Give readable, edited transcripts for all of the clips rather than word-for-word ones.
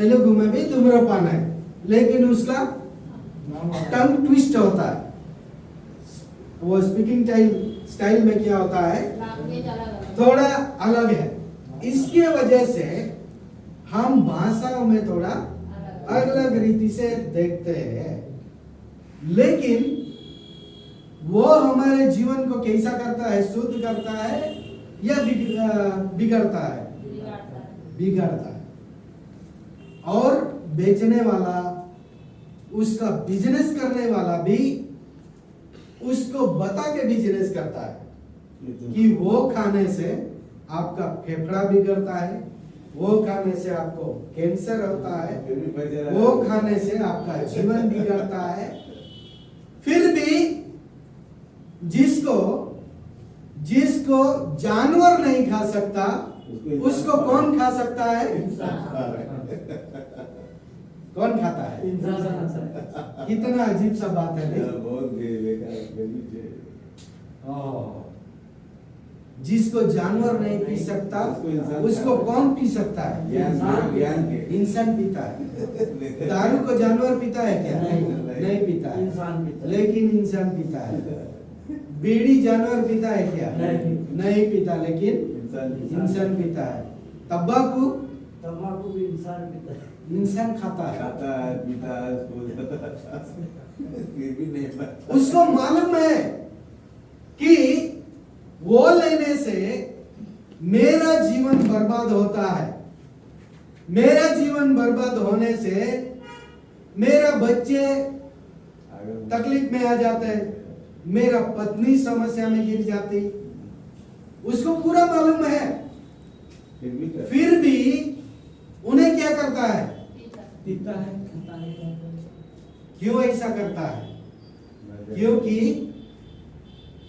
तेलुगु में भी धूम्रपान है, लेकिन उसका टंग ट्विस्ट होता है। वो स्पीकिंग स्टाइल में क्या होता है, थोड़ा अलग है। इसके वजह से हम भाषाओं में थोड़ा अलग रीति से देखते हैं, लेकिन वो हमारे जीवन को कैसा करता है, शुद्ध करता है या बिगड़ता है? बिगड़ता है। और बेचने वाला, उसका बिजनेस करने वाला भी उसको बता के बिजनेस करता है कि वो खाने से आपका फेफड़ा बिगड़ता है, वो खाने से आपको कैंसर होता है, वो खाने से आपका जीवन बिगड़ता है। फिर भी जिसको जानवर नहीं खा सकता, उसको कौन खा सकता है? कौन खाता है? कितना अजीब सा बात है नहीं? जिसको जानवर नहीं पी सकता, उसको कौन पी सकता है? इंसान पीता है। दारू को जानवर पीता है क्या? नहीं पीता है, लेकिन इंसान पीता है। बीड़ी जानवर पीता है क्या? नहीं पीता, लेकिन इंसान पीता है। तंबाकू भी इंसान पीता है, इंसान खाता है, पीता है, फिर भी नहीं। उसको मालूम है कि वो लेने से मेरा जीवन बर्बाद होता है, मेरा जीवन बर्बाद होने से मेरा बच्चे तकलीफ में आ जाते हैं, मेरा पत्नी समस्या में गिर जाती, उसको पूरा मालूम है। फिर भी उन्हें क्या करता है? पीता है, खाता है। क्यों ऐसा करता है? क्योंकि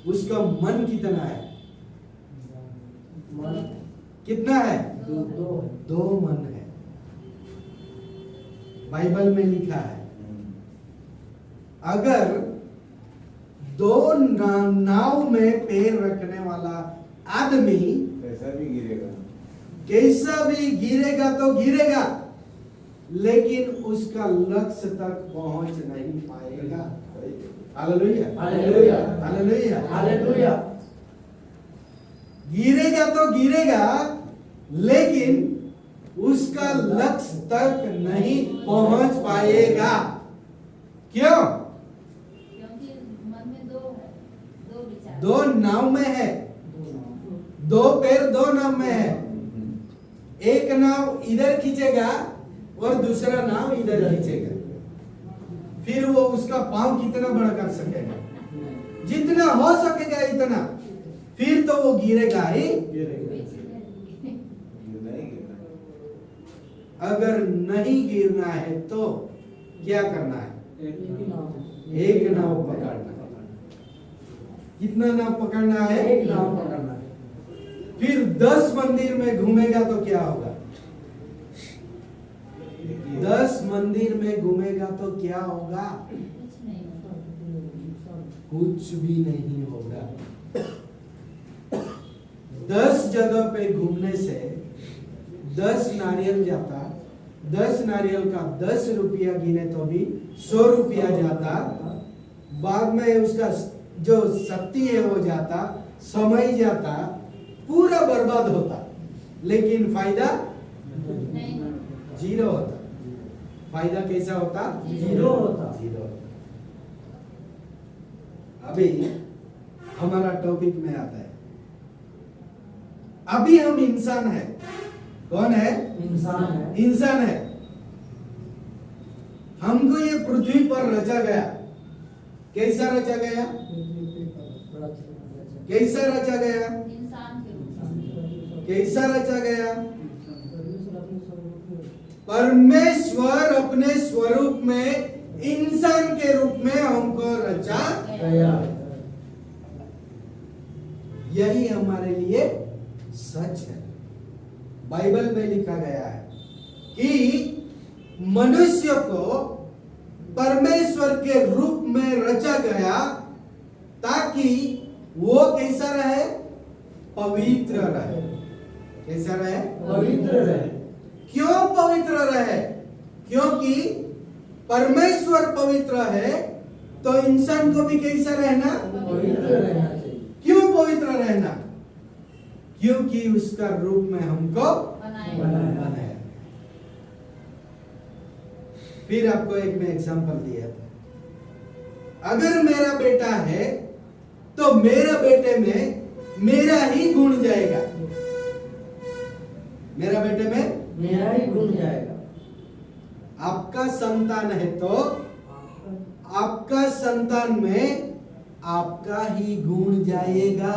उसका मन कितना है? मन कितना है? दो मन है। बाइबल में लिखा है, अगर दो नाव में पैर रखने वाला आदमी कैसा भी गिरेगा तो गिरेगा, लेकिन उसका लक्ष्य तक पहुंच नहीं पाएगा। Hallelujah, hallelujah, hallelujah, hallelujah. गिरेगा तो गिरेगा, लेकिन उसका लक्ष्य तक नहीं पहुंच पाएगा। क्यों? क्योंकि मन में दो है, दो विचार, दो नाव में है, दो पैर दो नाव में है। एक नाव इधर खींचेगा और दूसरा नाव इधर खींचेगा, फिर वो उसका पांव कितना बड़ा कर सकेगा? जितना हो सकेगा इतना, फिर तो वो गिरेगा ही। अगर नहीं गिरना है तो क्या करना है? एक नाव पकड़ना। कितना नाव पकड़ना है? एक नाव पकड़ना है। फिर 10 मंदिर में घूमेगा तो क्या होगा? 10 मंदिर में घूमेगा तो क्या होगा? कुछ भी नहीं होगा। 10 जगह पे घूमने से 10 नारियल जाता, 10 नारियल का 10 रुपया गिने तो भी 100 रुपया जाता। बाद में उसका जो शक्ति है वो जाता, समय जाता, पूरा बर्बाद होता, लेकिन फायदा जीरो होता। फायदा कैसा होता? जीरो होता। अभी हमारा टॉपिक में आता है। अभी हम इंसान है। कौन है? इंसान है। इंसान है। हमको ये पृथ्वी पर रचा गया। कैसा रचा गया? कैसा रचा गया? कैसा रचा गया? परमेश्वर अपने स्वरूप में इंसान के रूप में हमको रचा गया। यही हमारे लिए सच है। बाइबल में लिखा गया है कि मनुष्य को परमेश्वर के रूप में रचा गया ताकि वो कैसा रहे? पवित्र रहे। कैसा रहे? पवित्र रहे। क्यों पवित्र रहे? क्योंकि परमेश्वर पवित्र है, तो इंसान को भी कैसा रहना? पवित्र रहना चाहिए। क्यों पवित्र रहना? क्योंकि उसका रूप में हमको बनाए बनाया। फिर आपको एक मैं एग्जांपल दिया था। अगर मेरा बेटा है तो मेरा बेटे में मेरा ही गुण जाएगा। मेरा बेटे में मेरा ही गुण जाएगा। आपका संतान है तो आपका संतान में आपका ही गुण जाएगा।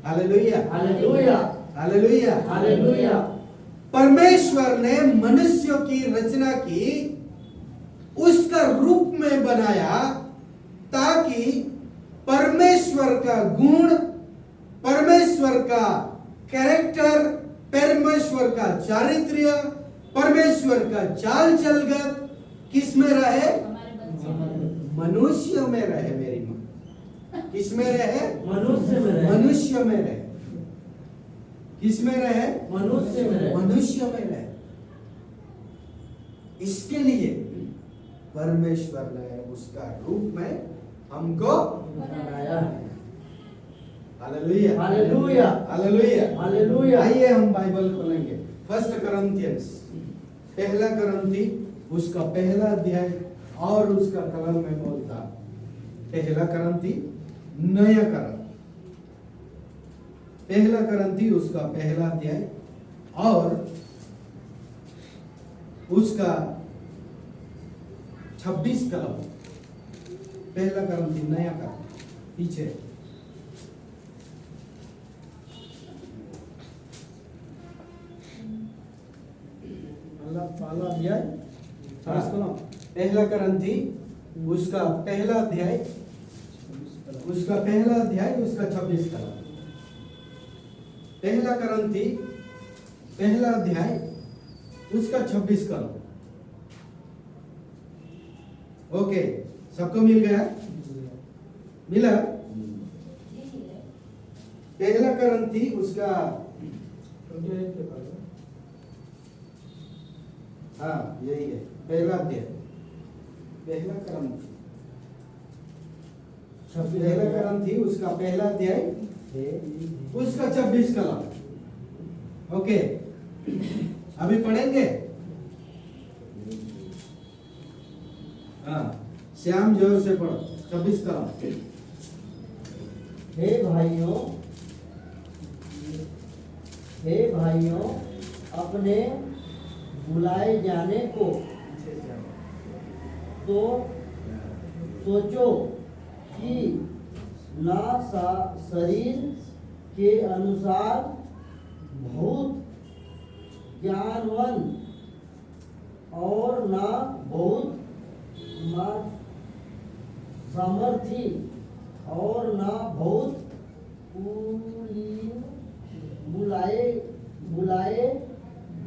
Hallelujah, hallelujah, hallelujah, hallelujah. परमेश्वर ने मनुष्य की रचना की, उसका रूप में बनाया, ताकि परमेश्वर का गुण, परमेश्वर का कैरेक्टर, परमेश्वर का चारित्र्य, परमेश्वर का चाल चलगत किस में रहे? हमारे बच्चे मनुष्य में रहे। मेरी मां किस में रहे? मनुष्य में रहे। मनुष्य में रहे। किस में रहे? मनुष्य में रहे। मनुष्य में रहे। इसके लिए परमेश्वर ने उसका रूप में हमको बनाया। Hallelujah, hallelujah, hallelujah, hallelujah. आइए हम बाइबल खोलेंगे। फर्स्ट करंथियंस, पहला करंथी उसका पहला अध्याय और उसका कलम में बोलता। पहला करंथी नया करंथ, पहला करंथी उसका पहला अध्याय और उसका 26 कलम। पहला करंथी नया करंथ पीछे पहला अध्याय, पहला करंथी उसका पहला अध्याय, उसका पहला अध्याय उसका 26 कलम। पहला करंथी पहला अध्याय उसका 26 कलम। ओके, सबको मिल गया? मिला? पहला करंथी उसका हाँ यही है पहला अध्याय। पहला करंथी, पहला करंथी उसका पहला अध्याय उसका 26 कलम। ओके, अभी पढ़ेंगे। हाँ, श्याम जोर से पढ़ो 26 कलम। हे भाइयों, हे भाइयों, अपने बुलाए जाने को तो सोचो कि ना शरीर के अनुसार बहुत ज्ञानवान और ना बहुत सामर्थी और ना बहुत कुलीन बुलाए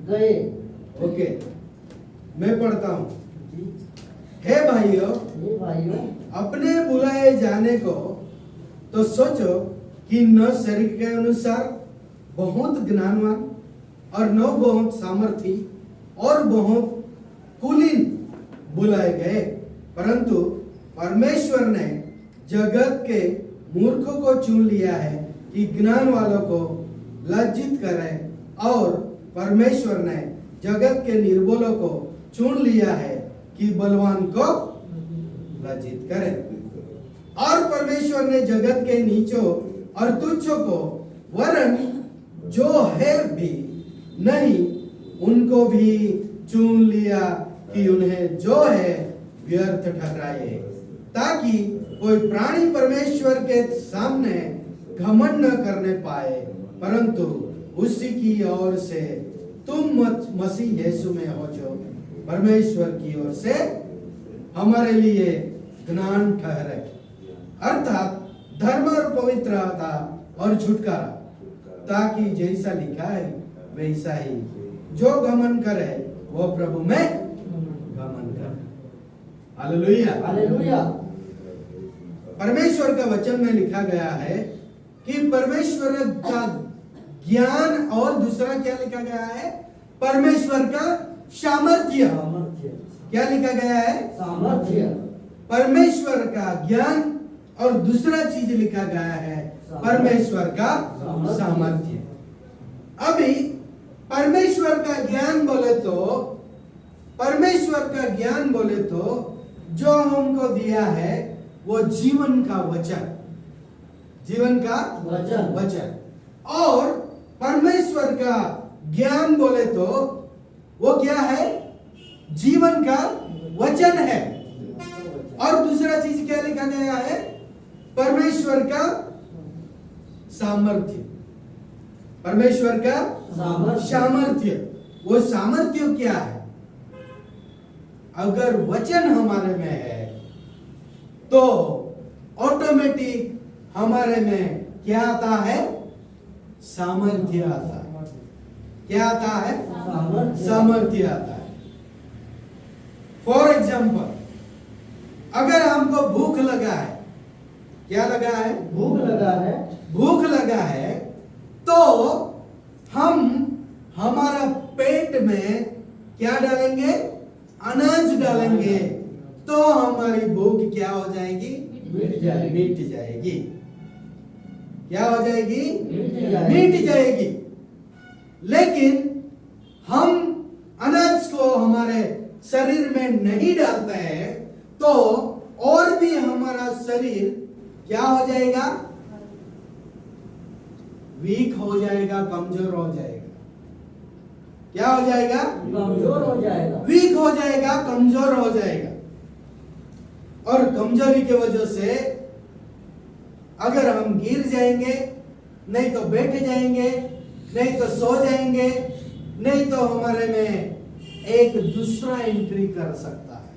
गए। ओके, मैं पढ़ता हूँ। हे भाइयों, हे भाइयों, अपने बुलाए जाने को तो सोचो कि न शरीर के अनुसार बहुत ज्ञानवान और न बहुत सामर्थी और बहुत कुलीन बुलाए गए, परंतु परमेश्वर ने जगत के मूर्खों को चुन लिया है कि ज्ञान वालों को लज्जित करे, और परमेश्वर ने जगत के निर्बलों को चुन लिया है कि बलवान को लज्जित करे, और परमेश्वर ने जगत के नीचों और तुच्छों को वरन जो है भी नहीं उनको भी चुन लिया कि उन्हें जो है व्यर्थ ठहराए, ताकि कोई प्राणी परमेश्वर के सामने घमंड न करने पाए, परंतु उसी की ओर से तुम मसीह यीशु में हो, जो परमेश्वर की ओर से हमारे लिए ज्ञान ठहरे, अर्थात धर्म और पवित्रता और छुटकारा, ताकि जैसा लिखा है वैसा ही जो घमंड करे वो प्रभु में घमंड करे। Hallelujah, hallelujah. परमेश्वर का वचन में लिखा गया है कि परमेश्वर का ज्ञान, और दूसरा क्या लिखा गया है? परमेश्वर का सामर्थ्य। सामर्थ्य। क्या लिखा गया है? सामर्थ्य। परमेश्वर का ज्ञान, और दूसरा चीज लिखा गया है परमेश्वर का सामर्थ्य। अभी परमेश्वर का ज्ञान बोले तो, परमेश्वर का ज्ञान बोले तो जो हमको दिया है वो जीवन का वचन, जीवन का वचन। वचन। और परमेश्वर का ज्ञान बोले तो वो क्या है? जीवन का वचन है। और दूसरा चीज क्या लिखा गया है? परमेश्वर का सामर्थ्य। परमेश्वर का सामर्थ्य। वो सामर्थ्य क्या है? अगर वचन हमारे में है तो ऑटोमेटिक हमारे में क्या आता है? सामर्थ्य आता है। क्या आता है? सामर्थ्य आता है। फॉर एग्जाम्पल, अगर हमको भूख लगा है, क्या लगा है? भूख लगा है। भूख लगा है तो हम हमारा पेट में क्या डालेंगे? अनाज डालेंगे, तो हमारी भूख क्या हो जाएगी? मिट जाएगी। मिट जाएगी। क्या हो जाएगी? मिट जाएगी। मिट जाएगी। लेकिन हम अनाज को हमारे शरीर में नहीं डालते हैं तो और भी हमारा शरीर क्या हो जाएगा? वीक हो जाएगा, कमजोर हो जाएगा। क्या हो जाएगा? कमजोर हो जाएगा। वीक हो जाएगा, कमजोर हो जाएगा। और कमजोरी की वजह से अगर हम गिर जाएंगे, नहीं तो बैठ जाएंगे, नहीं तो सो जाएंगे, नहीं तो हमारे में एक दूसरा एंट्री कर सकता है।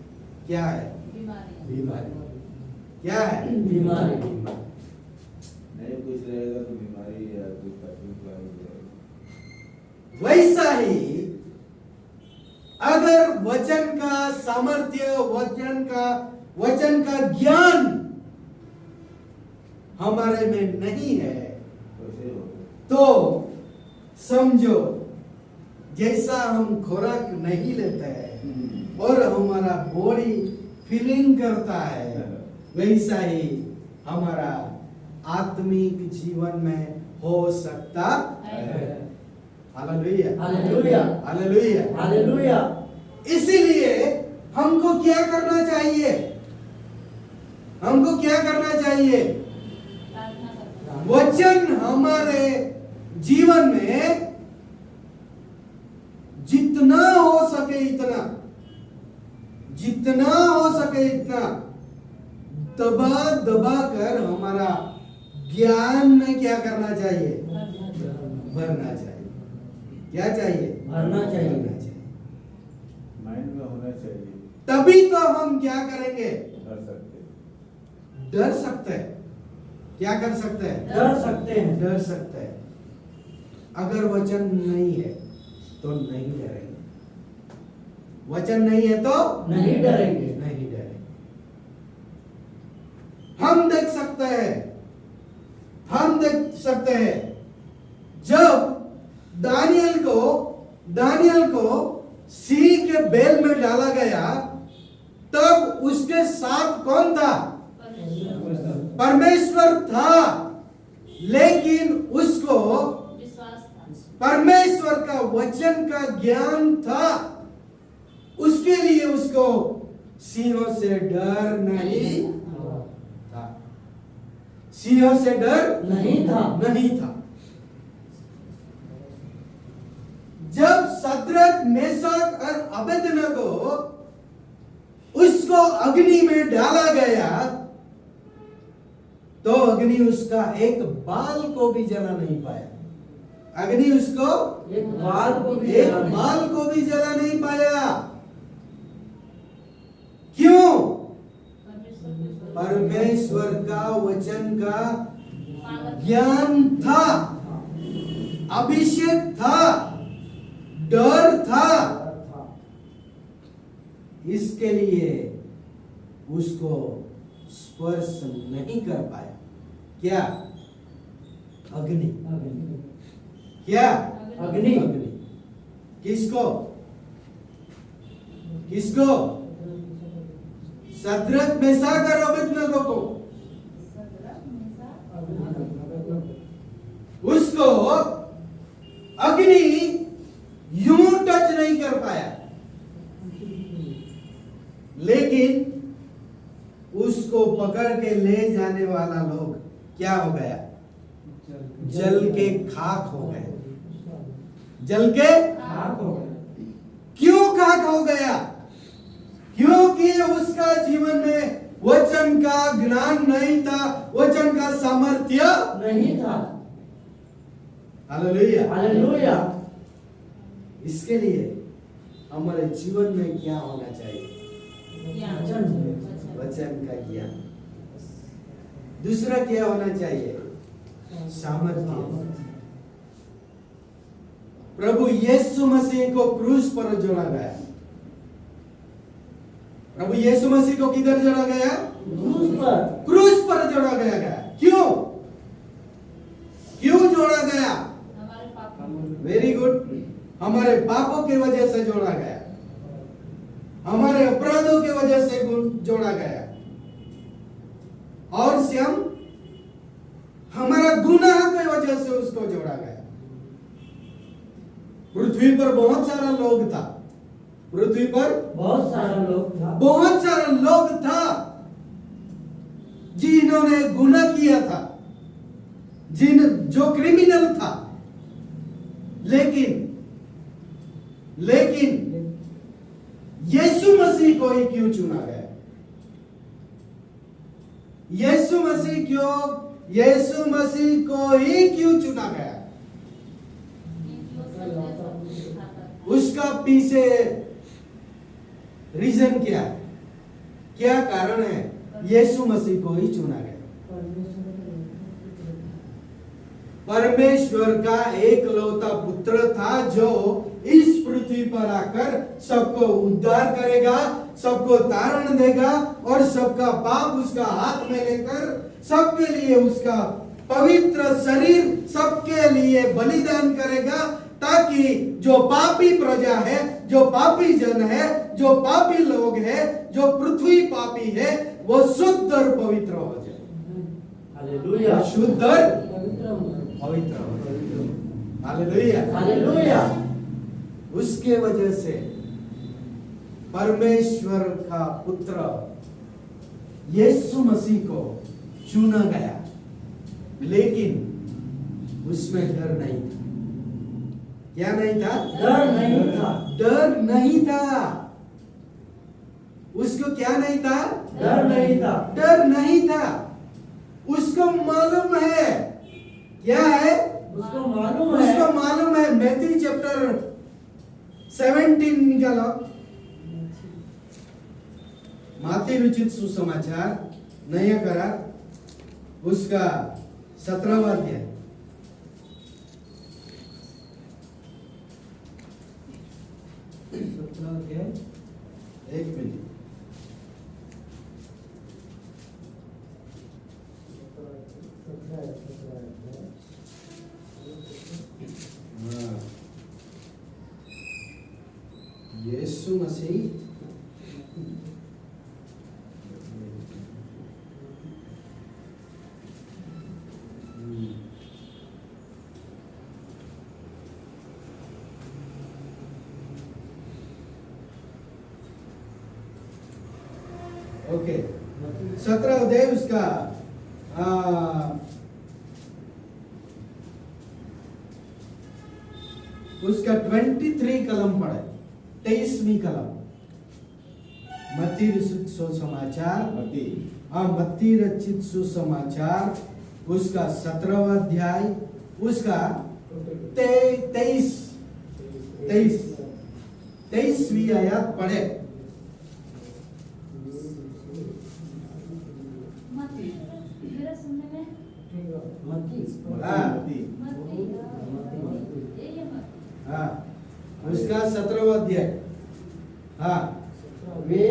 क्या है? बीमारी। बीमारी। क्या है? बीमारी। नहीं कुछ रहेगा तो बीमारी या कुछ तकलीफ हो जाएगी। वैसा ही अगर वचन का सामर्थ्य, वचन का ज्ञान हमारे में नहीं है कैसे होगा? तो समझो जैसा हम खुराक नहीं लेते हैं और हमारा बॉडी फीलिंग करता है, वैसा ही हमारा आत्मिक जीवन में हो सकता है। Hallelujah, hallelujah, hallelujah, hallelujah. इसीलिए हमको क्या करना चाहिए? हमको क्या करना चाहिए? प्रार्थना करना। वचन हमारे जीवन में जितना हो सके इतना, जितना हो सके इतना दबा दबा कर हमारा ज्ञान में क्या करना चाहिए? भरना चाहिए। क्या चाहिए? भरना चाहिए। भरना चाहिए। माइंड में होना चाहिए। तभी तो हम क्या करेंगे? कर सकते। डर सकते हैं। क्या कर सकते हैं? डर सकते हैं। डर सकते हैं। अगर वचन नहीं है तो नहीं डरेंगे। वचन नहीं है तो नहीं डरेंगे। नहीं डरेंगे। हम देख सकते हैं, हम देख सकते हैं जब दानियल को सिंह के बेल में डाला गया तब उसके साथ कौन था? परमेश्वर था। लेकिन उसको विश्वास था। परमेश्वर का वचन का ज्ञान था, उसके लिए उसको सिंहों से डर नहीं था। सिंहों से डर नहीं था। नहीं था। जब शद्रक, मेशक और अबेदनगो उसको अग्नि में डाला गया तो अग्नि उसका एक बाल को भी जला नहीं पाया। अग्नि उसको एक बाल को भी एक जला नहीं। बाल को भी जला नहीं पाया। क्यों? परमेश्वर का वचन का ज्ञान था, अभिषेक था, डर था। इसके लिए उसको स्पर्श नहीं कर पाया। क्या? अग्नि। क्या? अग्नि। किसको? किसको? सद्रक मेसाक और अबेदनगो को। सदरक मेसाक उसको अग्नि यूं टच नहीं कर पाया, लेकिन उसको पकड़ के ले जाने वाला लोग क्या हो गया? जल के खाक हो गए। जल के खाक हो गए। क्यों खाक हो गया? क्योंकि उसका जीवन में वचन का ज्ञान नहीं था, वचन का सामर्थ्य नहीं था। हालेलुया। हालेलुया। इसके लिए हमारे जीवन में क्या होना चाहिए? वचन। वचन का ज्ञान। दूसरा क्या होना चाहिए? सामर्थ्य। प्रभु यीशु मसीह को क्रूस पर जोड़ा गया। प्रभु यीशु मसीह को किधर जोड़ा गया? क्रूस पर। क्रूस पर जोड़ा गया। क्यों? क्यों जोड़ा गया? हमारे पापा वेरी गुड। हमारे पापों की वजह से जोड़ा गया, हमारे अपराधों की वजह से जोड़ा गया, और श्याम हमारा गुनाह की वजह से उसको जोड़ा गया। पृथ्वी पर बहुत सारा लोग था, पृथ्वी पर बहुत सारा लोग था, बहुत सारा लोग था जिन्होंने गुनाह किया था, जो क्रिमिनल था, लेकिन यीशु मसीह को ही क्यों चुना गया? यीशु मसीह को ही क्यों चुना गया? उसका पीछे रीजन क्या है? क्या कारण है यीशु मसीह को ही चुना गया? परमेश्वर का एकलौता पुत्र था जो इस पृथ्वी पर आकर सबको उद्धार करेगा, सबको तारण देगा और सबका पाप उसका हाथ में लेकर सबके लिए उसका पवित्र शरीर सबके लिए बलिदान करेगा, ताकि जो पापी प्रजा है, जो पापी जन है, जो पापी लोग है, जो पृथ्वी पापी है, वो शुद्ध और पवित्र हो जाए। हालेलुया। शुद्ध और पवित्र हो जाए। हालेलुया। हालेलुया। उसके वजह से परमेश्वर का पुत्र यीशु मसीह को चुना गया, लेकिन उसमें डर नहीं था। क्या नहीं था? डर नहीं था। डर नहीं था। उसको क्या नहीं था? डर नहीं था। डर नहीं था। उसको मालूम है। क्या है? उसको मालूम है। उसको मालूम है। मैथ्यू चैप्टर 17 निकालो। माती रुचित सुसमाचार नया करार उसका 17वां अध्याय। एक मिनट। हाँ। यीशु मसीह ओके 17 अध्याय उसका उसका 23 कलम पढ़े, 23वीं कलम। मत्ती रचित सुसमाचार, मत्ती रचित सुसमाचार उसका 17वां अध्याय उसका 23वीं आयत पढ़े। मेरा सुनने में हाँ उसका 17वां अध्याय। हाँ वे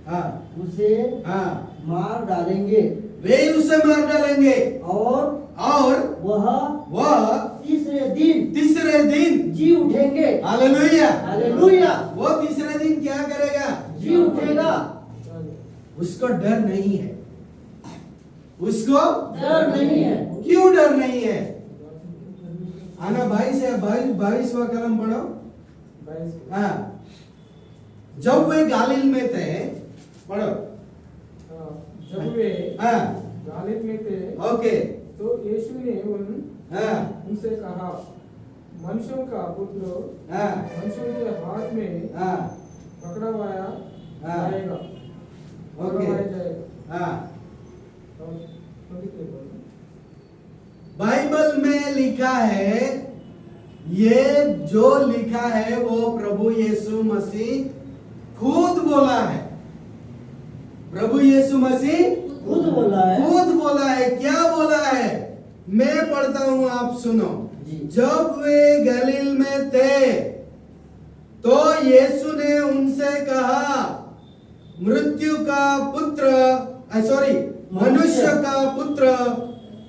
हाँ उसे हाँ मार डालेंगे वे उसे मार डालेंगे और वह तीसरे दिन जी उठेंगे। हालेलुया। हालेलुया। वो तीसरे दिन क्या करेगा? उसको डर नहीं है। उसको डर नहीं है। क्यों डर नहीं है? आना 22वां कलम पढ़ो। हाँ, जब वे गालिल में थे, पढ़ो। जब वे हाँ, गालिल में थे ओके। तो यीशु ने उनसे कहा, मनुष्यों का पुत्र मनुष्यों के हाथ में पकड़वाया जाएगा। बाइबल में लिखा है, ये जो लिखा है वो प्रभु यीशु मसीह खुद बोला है। प्रभु यीशु मसीह खुद बोला है। खुद बोला है। क्या बोला है? मैं पढ़ता हूं, आप सुनो। जब वे गलील में थे तो यीशु ने उनसे कहा, मृत्यु का पुत्र मनुष्य का पुत्र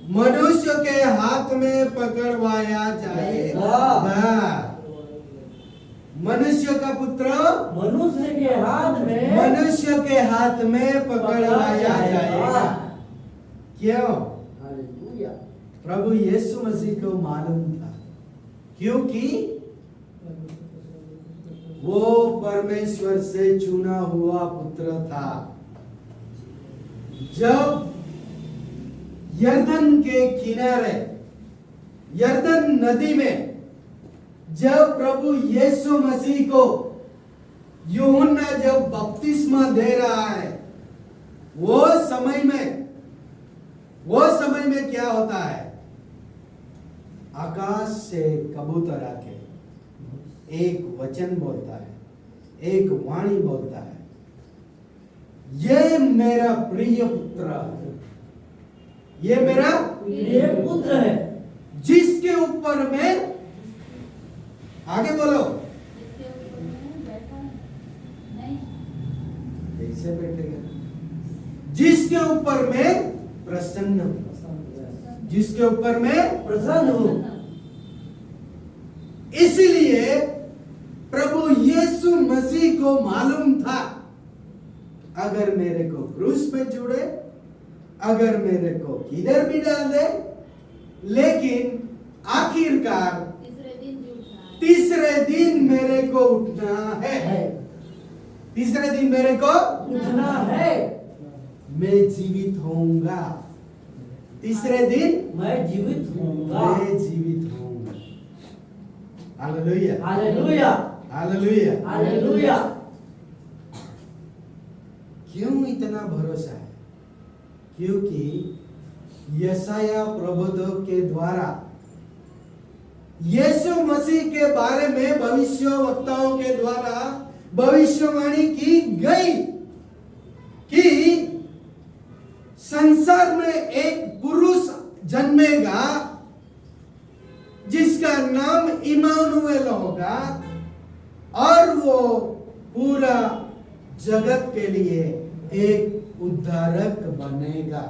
मनुष्य के हाथ में पकड़वाया जाएगा। मनुष्य का पुत्र मनुष्य के हाथ में पकड़वाया जाएगा। क्यों? हालेलुया। प्रभु यीशु मसीह को मालूम था, क्योंकि वो परमेश्वर से चुना हुआ पुत्र था। जब यरदन के किनारे, यरदन नदी में जब प्रभु यीशु मसीह को यूहन्ना जब बपतिस्मा दे रहा है, वो समय में क्या होता है? आकाश से कबूतर आके एक वचन बोलता है, एक वाणी बोलता है, ये मेरा प्रिय पुत्र है, ये मेरा प्रिय पुत्र है, जिसके ऊपर में, आगे बोलो, इसके ऊपर में बैठा है। नहीं, ऐसे बैठेगा, जिसके ऊपर में प्रसन्न हूं, जिसके ऊपर में प्रसन्न हूं। इसलिए प्रभु यीशु मसीह को मालूम था, अगर मेरे को क्रूस पे जुड़े, अगर मेरे को किधर भी डाल दे, लेकिन आखिरकार तीसरे दिन मेरे को उठना है। तीसरे दिन मेरे को उठना है। मैं जीवित होऊंगा। तीसरे दिन मैं जीवित होऊंगा। मैं जीवित होऊंगा। Hallelujah, hallelujah, hallelujah, hallelujah. क्यों इतना भरोसा है? क्योंकि यशाया प्रबोधक के द्वारा यीशु मसीह के बारे में भविष्यवक्ताओं के द्वारा भविष्यवाणी की गई कि संसार में एक पुरुष जन्मेगा जिसका नाम इमानुएल होगा, और वो पूरा जगत के लिए एक उद्धारक बनेगा।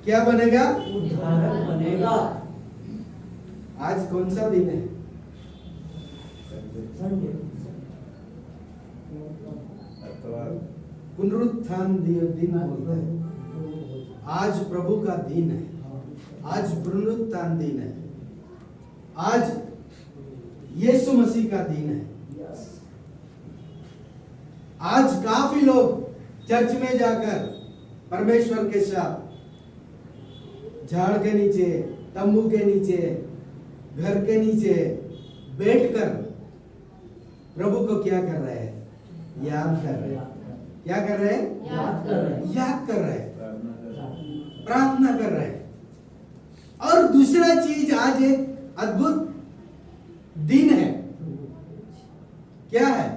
क्या बनेगा? उद्धारक बनेगा। आज कौन सा दिन है? पुनरुत्थान दिन बोलते हैं। आज प्रभु का दिन है, आज पुनरुत्थान दिन है, आज यीशु मसीह का दिन है। आज काफी लोग चर्च में जाकर परमेश्वर के साथ झाड़ के नीचे, तंबू के नीचे, घर के नीचे बैठकर प्रभु को क्या कर रहे हैं? याद कर रहे हैं। क्या कर रहे हैं? याद कर रहे हैं। याद कर रहे हैं, प्रार्थना कर रहे हैं। और दूसरा चीज, आज एक अद्भुत दिन है। क्या है?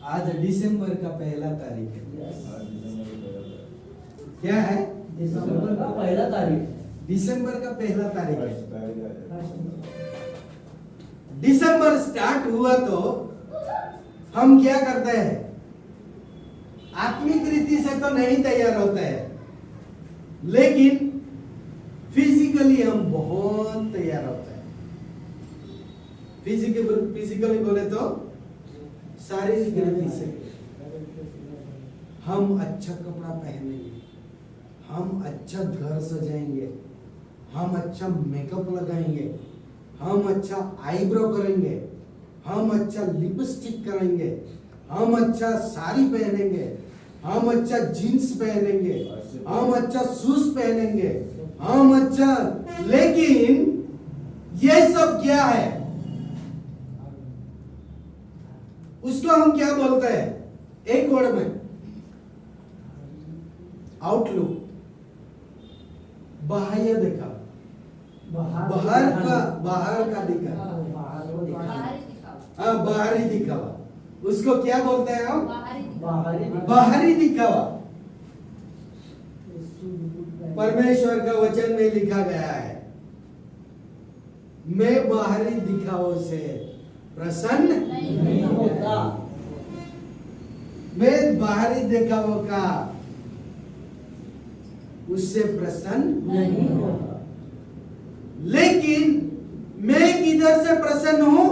आज दिसंबर का 1 तारीख है। क्या है? दिसंबर का 1 तारीख। दिसंबर का 1 तारीख है। दिसंबर स्टार्ट हुआ तो हम क्या करते हैं? आत्मिक रीति से तो नहीं तैयार होते हैं, लेकिन फिजिकली हम बहुत तैयार होते हैं। फिजिकली बोले तो शारीरिक रीति से, हम अच्छा कपड़ा पहनेंगे, हम अच्छा घर सजाएंगे, हम अच्छा मेकअप लगाएंगे, हम अच्छा आईब्रो करेंगे, हम अच्छा लिपस्टिक करेंगे, हम अच्छा साड़ी पहनेंगे, हम अच्छा जीन्स पहनेंगे, हम अच्छा शूज पहनेंगे, हम अच्छा, लेकिन ये सब क्या है? उसको हम क्या बोलते हैं एक वर्ड में? आउटलुक, बाह्य दिखावा, बाहर का दिखावा, बाहरी दिखावा, हाँ बाहरी दिखावा, उसको क्या बोलते हैं हम? बाहरी दिखावा। बाहरी दिखावा। परमेश्वर का वचन में लिखा गया है, मैं बाहरी दिखावों से प्रसन्न नहीं होता। मैं बाहरी दिखावों का उससे प्रसन्न नहीं होता। लेकिन मैं किधर से प्रसन्न हूं?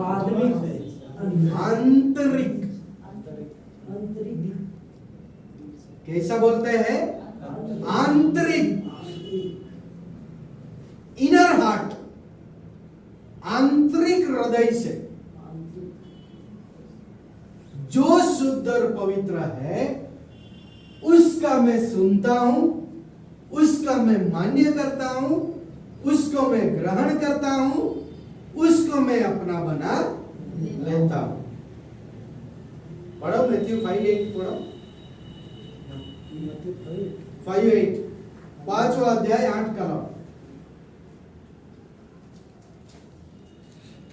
आदमी से आंतरिक। कैसा बोलते हैं? आंतरिक, इनर हार्ट, आंतरिक हृदय से जो शुद्ध और पवित्र है उसका मैं सुनता हूं, उसका मैं मान्य करता हूं, उसको मैं ग्रहण करता हूं, उसको मैं अपना बना लेता हूं। पढ़ो मैथ्यू 5:8 पढ़ो। 5:8 5वां अध्याय 8 कलम।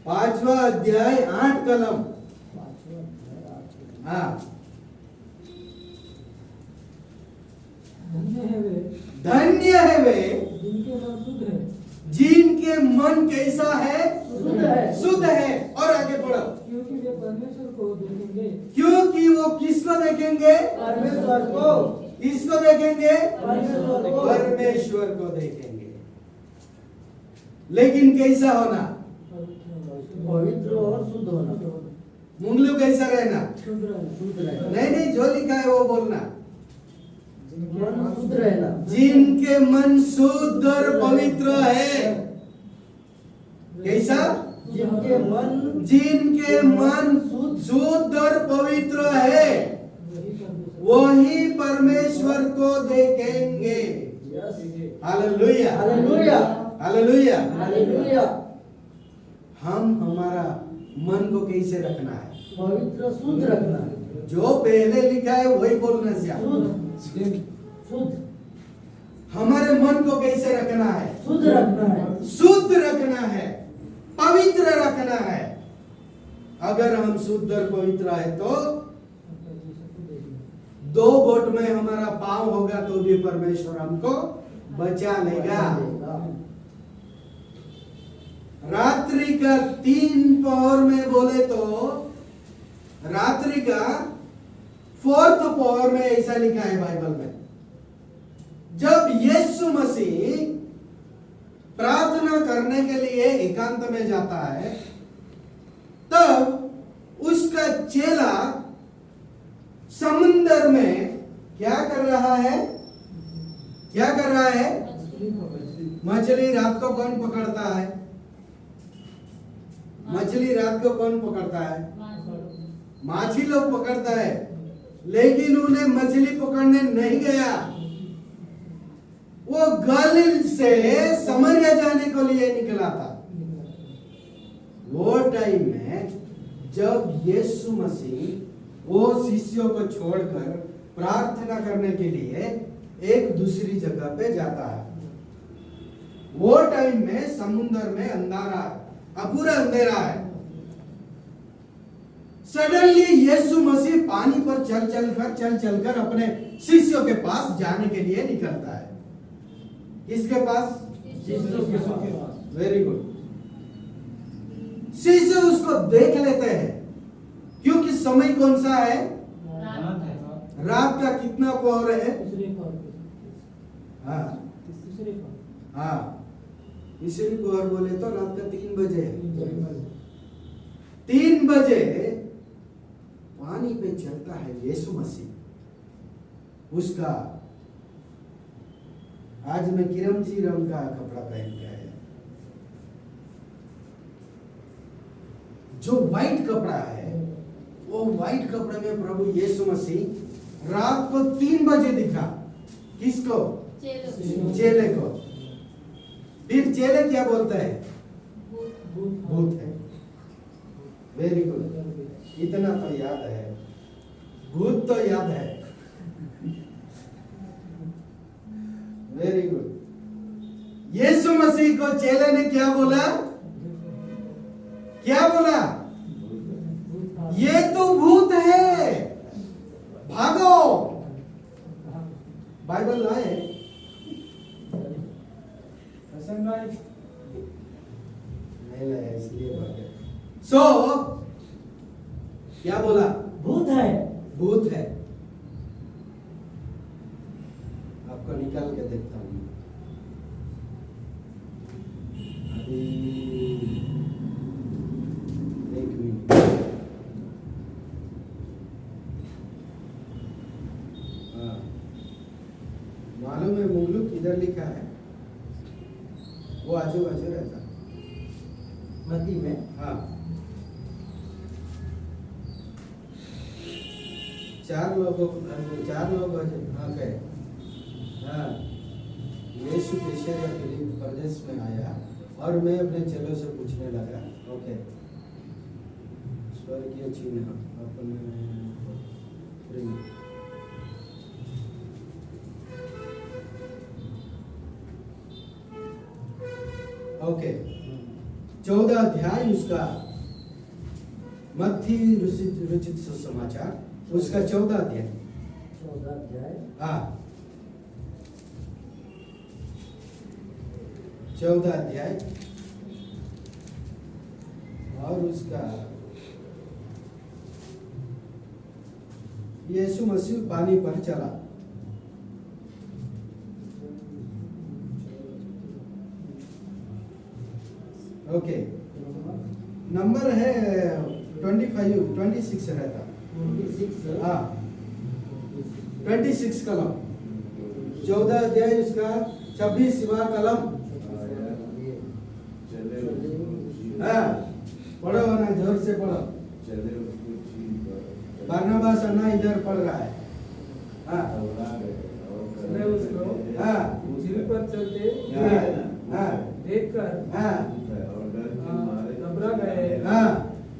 5वां अध्याय 8 कलम। हाँ, धन्य है वे धन्य है वे जिनके मन शुद्ध है, जिनके मन कैसा है? शुद्ध है। शुद्ध है। और आगे पढ़ो। क्योंकि वे परमेश्वर को देखेंगे। क्योंकि वो किसको देखेंगे? परमेश्वर को। किसको देखेंगे? परमेश्वर को। परमेश्वर को देखेंगे। लेकिन कैसा होना? पवित्र और शुद्ध होना। मुंगलू कैसा रहना? शुद्ध रहना। नहीं नहीं, जो लिखा है वो बोलना। मन शुद्ध रहना। जिनके मन शुद्ध और पवित्र है। कैसा? जिनके मन शुद्ध और पवित्र है वही परमेश्वर को देखेंगे। Hallelujah, hallelujah, hallelujah. हालेलुया। हम हमारा मन को कैसे रखना है? पवित्र शुद्ध रखना। जो पहले लिखा है वही बोलना चाहिए। शुद्ध, शुद्ध, हमारे मन को कैसे रखना है? शुद्ध रखना है। शुद्ध रखना है, पवित्र रखना है। अगर हम शुद्ध और पवित्र है तो 2 वोट में हमारा पांव होगा तो भी परमेश्वर हमको बचा लेगा। रात्रि का 3 पहर में बोले तो रात्रि का 4th पहर में ऐसा लिखा है बाइबल में, जब यीशु मसीह प्रार्थना करने के लिए एकांत में जाता है तब उसका चेला समुद्र में क्या कर रहा है? क्या कर रहा है? मछली। रात को कौन पकड़ता है? मछली रात को कौन पकड़ता है? माछी लोग पकड़ता है, लेकिन उन्हें मछली पकड़ने नहीं गया। वो गलील से समरिया जाने को लिए निकला था। वो टाइम में जब यीशु मसीह वो शिष्यों को छोड़कर प्रार्थना करने के लिए एक दूसरी जगह पे जाता है, वो टाइम में समुद्र में अंधारा है, पूरा अंधेरा है। सडनली यीशु मसीह पानी पर चल चलकर अपने शिष्यों के पास जाने के लिए निकलता है। किसके पास? Very good. शिष्य उसको देख लेते हैं, क्योंकि समय कौन सा है? रात का कितना पहर है? हाँ हाँ, तीसरी पहर बोले तो रात का 3 बजे है। 3 बजे पानी पे चलता है यीशु मसीह, उसका आज मैं किरमची रंग का कपड़ा पहन के आया, जो व्हाइट कपड़ा है, वो व्हाइट कपड़े में प्रभु यीशु मसीह रात को 3 बजे दिखा। किसको? चेले को। फिर चेले क्या बोलते हैं? भूत है। वेरी गुड, इतना तो याद है, भूत तो याद है। Very good. यीशु मसीह को चेले ने क्या बोला? क्या बोला? ये तो भूत है, भागो। बाइबल लाए? नहीं लाया, इसलिए भागे। सो क्या बोला? भूत है। भूत है। आपको निकाल के देखता हूँ अभी, एक मिनट। हाँ, मालूम है मुगलुक इधर लिखा है, वो आजू बाजू रहता। मती में। हाँ, 4 लोग हाँ गए। हाँ, यीशु कैसरिया फिलिप्पी प्रदेश में आया और मैं अपने चेलों से पूछने लगा, ओके, स्वर्गीय चिन्ह अपने ओके, 14 अध्याय उसका, मत्ती रचित सुसमाचार उसका 14 अध्याय। 14 अध्याय। हाँ, 14 अध्याय और उसका यीशु मसीह पानी पर चला। ओके, नंबर है 26 रहता। 26। हाँ, 26 कलम, 14 अध्याय उसका 26वां कलम। हाँ, पढ़ो ना, जोर से पढ़ो। बरनबास अन्ना इधर पढ़ रहा है। हाँ, मैं उसको हाँ, झील पर चलते हाँ, देखकर हाँ, घबरा गए हाँ,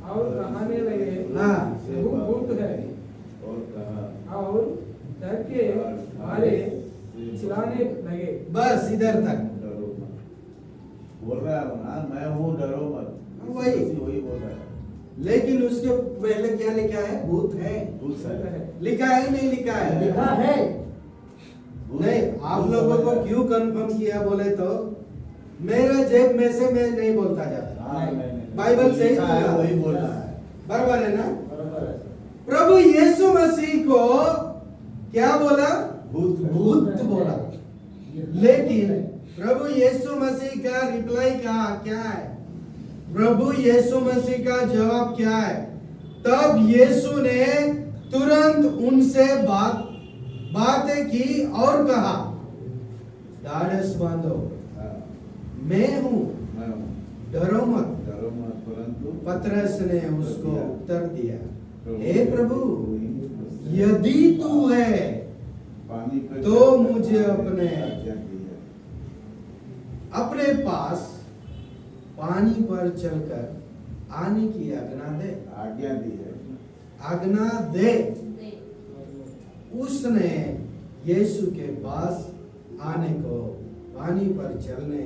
और कहने लगे, हाँ, वो भूत है, और डर के मारे चिल्लाने लगे। बस इधर तक। बोल रहा है ना, मैं हूँ, डरो मत। वही बोल रहा है। लेकिन उसके पहले क्या लिखा है? भूत है। भूत है। लिखा है नहीं लिखा है? लिखा है। नहीं, आप लोगों को क्यों कंफर्म किया बोले तो, मेरा जेब में से मैं नहीं बोलता जाता। हाँ, नहीं। बाइबल सही लिखा है, बोला। वही बोल रहा है। बराबर है ना? बराबर है। प्रभु यीशु मसीह को क्या बोला? भूत बोला। लेकिन प्रभु यीशु मसीह का रिप्लाई क्या है? प्रभु यीशु मसीह का जवाब क्या है? तब यीशु ने तुरंत उनसे बातें की और कहा, ढाढ़स बांधो, मैं हूँ, डरो मत। पतरस ने उसको उत्तर दिया, हे प्रभु, यदि तू है तो मुझे अपने पास पानी पर चलकर आने की आज्ञा दे। उसने यीशु के पास आने को पानी पर चलने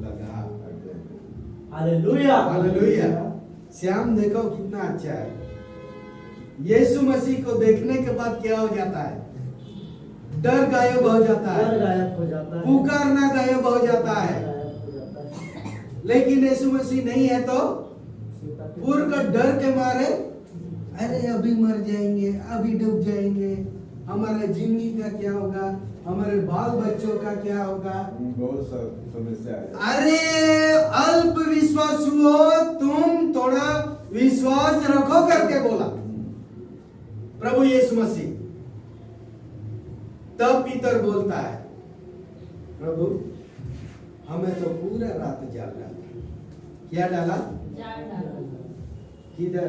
लगा। हालेलुया। हालेलुया। श्याम देखो कितना अच्छा है। यीशु मसीह को देखने के बाद क्या हो जाता है? डर गायब हो जाता है, डर गायब हो जाता है, पुकारना गायब हो जाता है। गायब हो जाता है। लेकिन यीशु मसीह नहीं है तो पूरा डर के मारे, अरे अभी मर जाएंगे, अभी डूब जाएंगे, हमारे जिंदगी का क्या होगा, हमारे बाल बच्चों का क्या होगा। बहुत समस्या है। अरे अल्प विश्वास हुआ, तुम थोड़ा विश्वास रखो करके बोला। प्रभु यीशु मसीह। तब पीतर बोलता है, प्रभु हमें तो पूरा रात जाल डाला। क्या डाला? जाल डाला। किधर?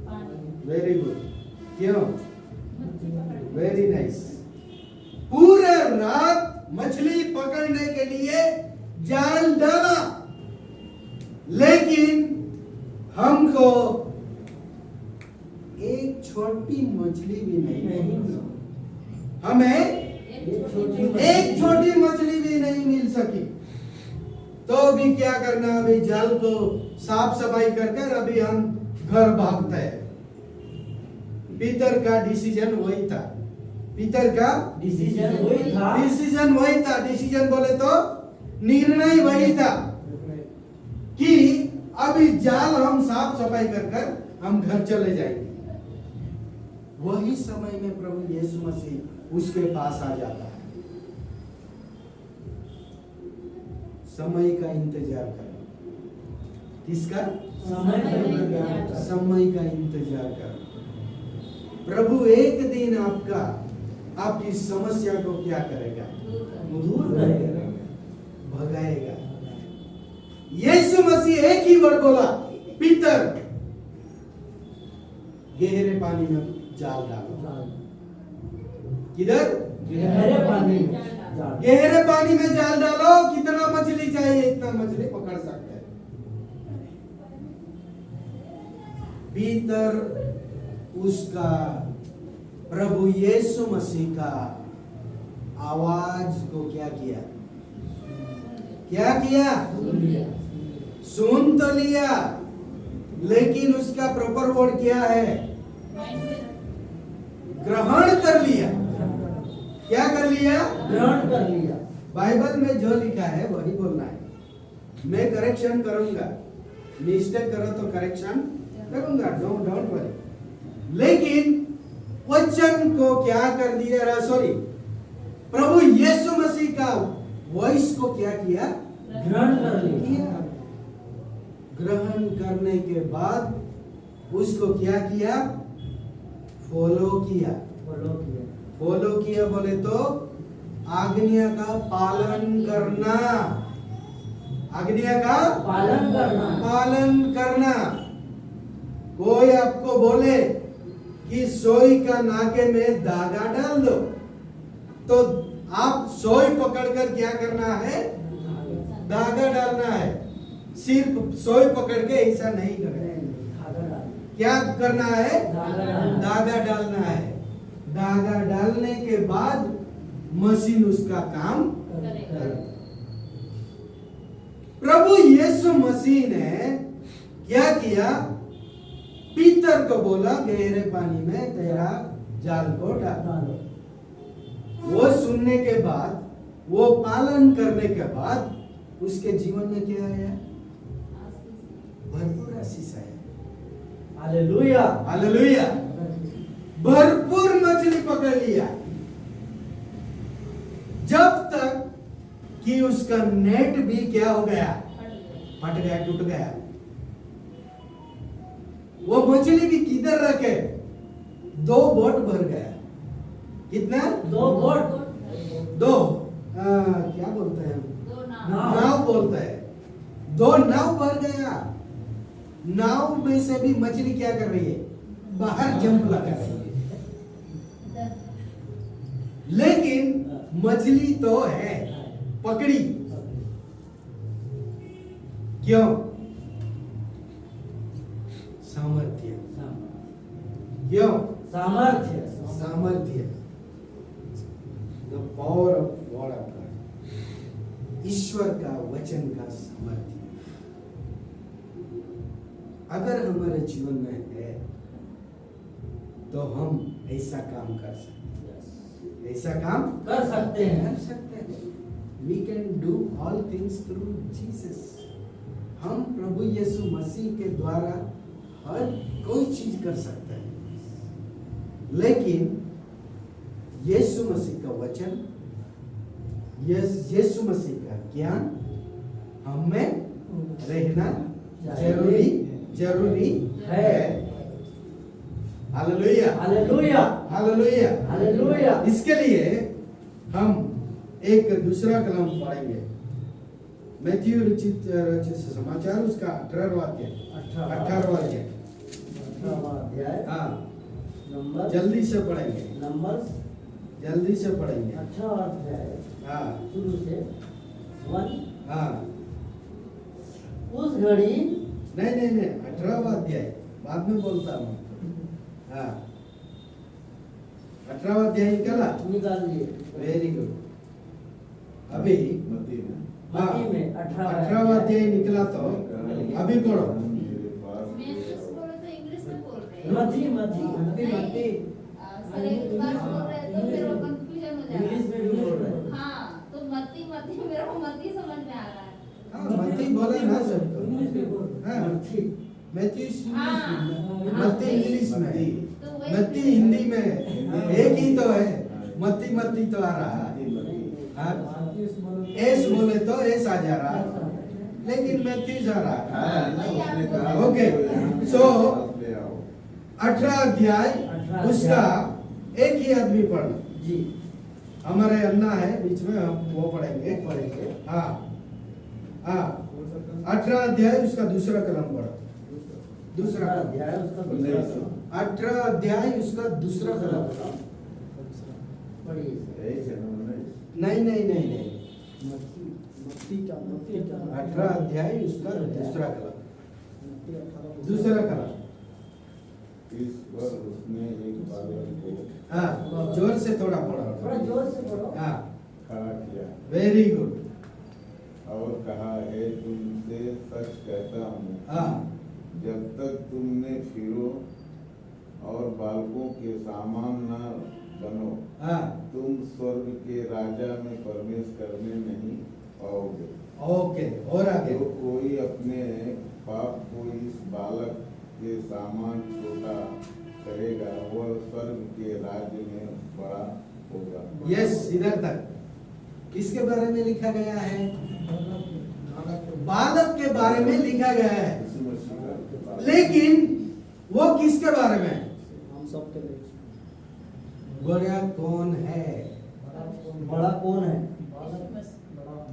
पानी। Very good. क्यों? मच्छी पकड़। Very nice. पूरे रात मछली पकड़ने के लिए जाल डाला, लेकिन हमको एक छोटी मछली भी नहीं मिली। हमें एक छोटी मछली भी नहीं मिल सकी। तो अभी क्या करना? अभी जाल को साफ सफाई कर अभी हम घर भागते हैं। पीतर का डिसीजन वही था। पीतर का डिसीजन वही था। डिसीजन वही था। डिसीजन बोले तो निर्णय वही था कि अभी जाल हम साफ सफाई कर हम घर चले जाएंगे। वही समय में प्रभु यीशु मसीह उसके पास आ जाता है। समय का इंतजार करो। किसका? समय का इंतजार करो। समय का इंतजार करो। प्रभु एक दिन आपकी समस्या को क्या करेगा? दूर करेगा, भगाएगा। यीशु मसीह एक ही वर्ड बोला, पीतर गहरे पानी में जाल डालो। किधर? गहरे पानी में जाल। गहरे पानी में जाल डालो। कितना मछली चाहिए? इतना मछली पकड़ सकते हैं। पीतर उसका प्रभु यीशु मसीह का आवाज को क्या किया? क्या किया? सुन तो लिया, लेकिन उसका प्रॉपर वर्ड क्या है? ग्रहण कर लिया। क्या कर लिया? ग्रहण कर लिया। बाइबल में जो लिखा है वही बोलना है। मैं करेक्शन करूंगा, मिस्टेक करो तो करेक्शन करूंगा, डोंट वरी। लेकिन वचन को क्या कर दिया? सॉरी, प्रभु यीशु मसीह का वॉइस को क्या किया? ग्रहण कर लिया। ग्रहण करने के बाद उसको क्या किया? फॉलो किया। फॉलो किया बोले तो आज्ञा का पालन करना। आज्ञा का पालन करना। पालन करना। कोई आपको बोले कि सोई का नाके में धागा डाल दो, तो आप सोई पकड़कर क्या करना है? धागा डालना है। सिर्फ सोई पकड़ के ऐसा नहीं करना है। क्या करना है? धागा डालना है। धागा डालने के बाद मशीन उसका काम करेगा। प्रभु यीशु मसीह ने क्या किया? पीतर को बोला गहरे पानी में तेरा जाल को डालो। वो सुनने के बाद, वो पालन करने के बाद उसके जीवन में क्या आया? भरपूर आशीष आया। हालेलुया। हालेलुया। भरपूर मछली पकड़ लिया, जब तक कि उसका नेट भी क्या हो गया? फट गया, टूट गया। वो मछली भी किधर रखे? 2 बोट भर गया। कितना? 2 बोट। 2 क्या बोलते हैं? दो नाव बोलते हैं। 2 नाव भर गया। नाव में से भी मछली क्या कर रही है? बाहर जंप लगा रही है। लेकिन मछली तो है, पकड़ी। क्यों? सामर्थ्य। क्यों? सामर्थ्य। सामर्थ्य। The power of God of God. ईश्वर का वचन का सामर्थ्य अगर हमारे जीवन में है तो हम ऐसा काम कर सकते हैं। ऐसा काम कर सकते हैं। कर सकते हैं। We can do all things through Jesus। हम प्रभु यीशु मसीह के द्वारा हर कोई चीज कर सकते हैं। लेकिन यीशु मसीह का वचन, यीशु मसीह का ज्ञान हम में रहना जरूरी है। Hallelujah hallelujah hallelujah. हालेलुया। इसके लिए हम एक दूसरा कलम पढ़ेंगे। मैथ्यू रचित समाचार उसका 18वां अध्याय 18वां अध्याय। 18वां अध्याय। हाँ नंबर जल्दी से पढ़ेंगे, नंबर जल्दी से पढ़ेंगे। 18वां अध्याय हाँ शुरू से 1। हाँ उस घड़ी नहीं 18वां अध्याय बाद में बोलता हूँ। हाँ 18वां अध्याय निकाला, निकाल लिए वेरी गुड। अभी मत्ती में हाँ मत्ती में 18वां अध्याय निकला तो अभी पढ़ो। मेरे पास मैसेज बोलो तो इंग्लिश में बोल रहे हैं। मत्ती मत्ती मत्ती सर एक बार बोल रहे हैं तो फिर वो कंफ्यूजन हो इंग्लिश जाएगा। में भी बोल रहे हैं। हाँ तो मत्ती मत्ती मेरे को मत्ती समझ में आ रहा है। हाँ मत्ती बोला ना सबको। इंग्लिश में बोल रहे हैं। हाँ। मत्ती मैथ्यू हाँ। मत्ती इंग्लिश में, तो वही मत्ती हिंदी में एक ही तो है। मत्ती मत्ती तो आ रहा है। हाँ एस बोले तो एस आ जा रहा है, लेकिन मैथ्यू आ रहा है। ओके सो 18 अध्याय उसका एक ही आदमी पढ़ना। जी हमारे अन्ना है बीच में, हम वो पढ़ेंगे। पढ़ेंगे। हाँ हाँ 18 अध्याय उसका दूसरा कलम पढ़ो। दूसरा कलम। अध्याय उसका दूसरा कलम। 18 अध्याय उसका दूसरा कलम। पढ़िए। नहीं मत्ती का 18 अध्याय उसका दूसरा कलम। दूसरा कलम। इस पर उसने एक बालक को हाँ जोर से थोड़ा थोड़ा पढ़ो। जोर से पढ़ो। हाँ खड़ा किया वेरी गुड। और कहा, है तुमसे सच कहता हूँ, हाँ जब तक तुमने फिरो और बालकों के सामान न बनो, हाँ तुम स्वर्ग के राजा में प्रवेश करने नहीं पाओगे। ओके और आगे। जो कोई अपने पाप को इस बालक के सामान छोटा करेगा, वह स्वर्ग के राज्य में बड़ा होगा। यस इधर तक किसके बारे में लिखा गया है? बालक के बारे में लिखा गया है, यीशु मसीह का लेकिन वो किसके बारे में? हम सब के लिए बड़ा कौन है? बड़ा कौन है?